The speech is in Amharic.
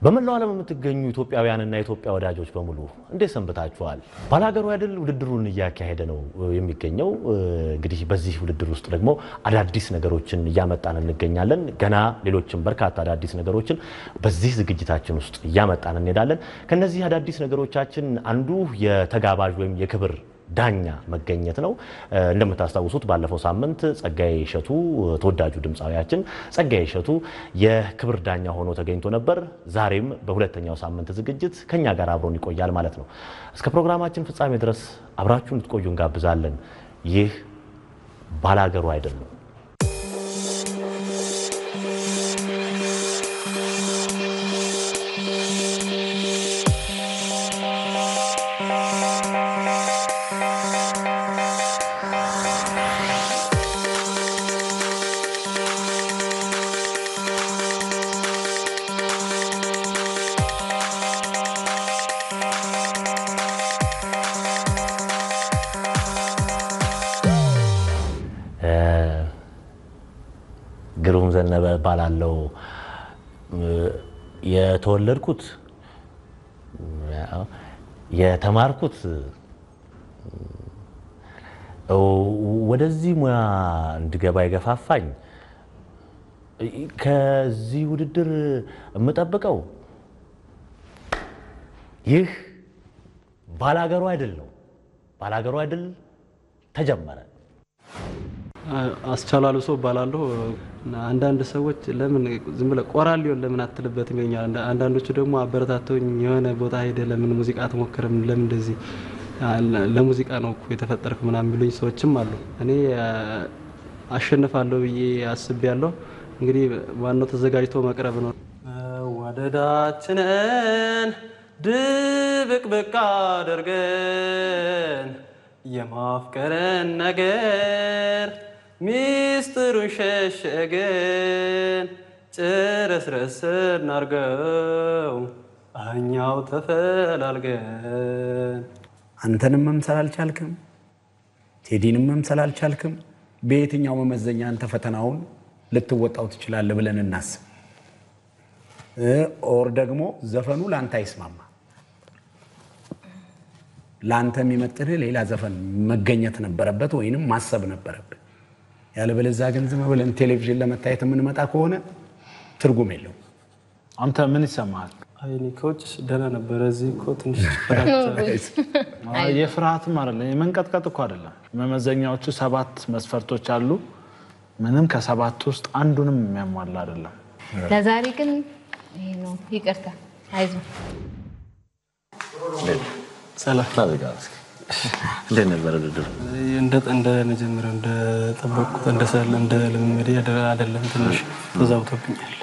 በመላው ዓለም የምትገኙ ኢትዮጵያውያንና ኢትዮጵያ ወዳጆች በሙሉ እንዴት ሰንብታችኋል? ባላገሩ አይደል ውድድሩን እያካሄደ ነው የሚገኘው። እንግዲህ በዚህ ውድድር ውስጥ ደግሞ አዳዲስ ነገሮችን እያመጣን እንገኛለን። ገና ሌሎችም በርካታ አዳዲስ ነገሮችን በዚህ ዝግጅታችን ውስጥ እያመጣን እንሄዳለን። ከነዚህ አዳዲስ ነገሮቻችን አንዱ የተጋባዥ ወይም የክብር ዳኛ መገኘት ነው። እንደምታስታውሱት ባለፈው ሳምንት ጸጋዬ እሸቱ ተወዳጁ ድምጻዊያችን ጸጋዬ እሸቱ የክብር ዳኛ ሆኖ ተገኝቶ ነበር። ዛሬም በሁለተኛው ሳምንት ዝግጅት ከኛ ጋር አብሮን ይቆያል ማለት ነው። እስከ ፕሮግራማችን ፍጻሜ ድረስ አብራችሁን እንድትቆዩ እንጋብዛለን። ይህ ባላገሩ አይደለም። ግሩም ዘነበ ባላለው የተወለድኩት የተማርኩት ወደዚህ ሙያ እንድገባ ይገፋፋኝ ከዚህ ውድድር የምጠብቀው ይህ ባላገሩ አይደለም። ባላገሩ አይደል ተጀመረ። አስቻላሉ ሰው ባላለው አንዳንድ ሰዎች ለምን ዝም ብለ ቆራሊውን ለምን አትልበትም ይኛል። አንዳንዶቹ ደግሞ አበረታተውኝ የሆነ ቦታ ሄደ ለምን ሙዚቃ አትሞክርም ለምን እንደዚህ ለሙዚቃ ነው እኮ የተፈጠርኩ ምናምን ቢሉኝ ሰዎችም አሉ። እኔ አሸንፋለሁ ብዬ አስቤያለሁ። እንግዲህ ዋናው ተዘጋጅቶ መቅረብ ነው። ወደዳችንን ድብቅብቅ አድርገን የማፍቀርን ነገር ሚስጥሩን ሸሸገን ጭረስረስ እናርገው እኛው ተፈላልገን። አንተንም መምሰል አልቻልክም፣ ቴዲንም መምሰል አልቻልክም። በየትኛው መመዘኛ አንተ ፈተናውን ልትወጣው ትችላለህ ብለን እናስብ። ኦር ደግሞ ዘፈኑ ላንተ አይስማማ፣ ላንተ የሚመጥህ ሌላ ዘፈን መገኘት ነበረበት ወይንም ማሰብ ነበረበት። ያለበለዚያ ግን ዝም ብለን ቴሌቪዥን ለመታየት የምንመጣ ከሆነ ትርጉም የለው። አንተ ምን ይሰማሃል? አይኔ ኮች ደህና ነበር። እዚህ እኮ ትንሽ የፍርሃትም አይደለም የመንቀጥቀጥ እኮ አይደለም። መመዘኛዎቹ 7 መስፈርቶች አሉ። ምንም ከ7 ውስጥ አንዱንም የሚያሟላ አይደለም። ለዛሬ ግን ይሄ ነው። ይቅርታ አይዞህ። ሰላም ታደጋስ እንደ ነበር ውድድሩ እንደ መጀመሪያው እንደ ጠበቅኩት እንደ ልምምዴ አይደለም። ትንሽ ተዛውቶብኛል።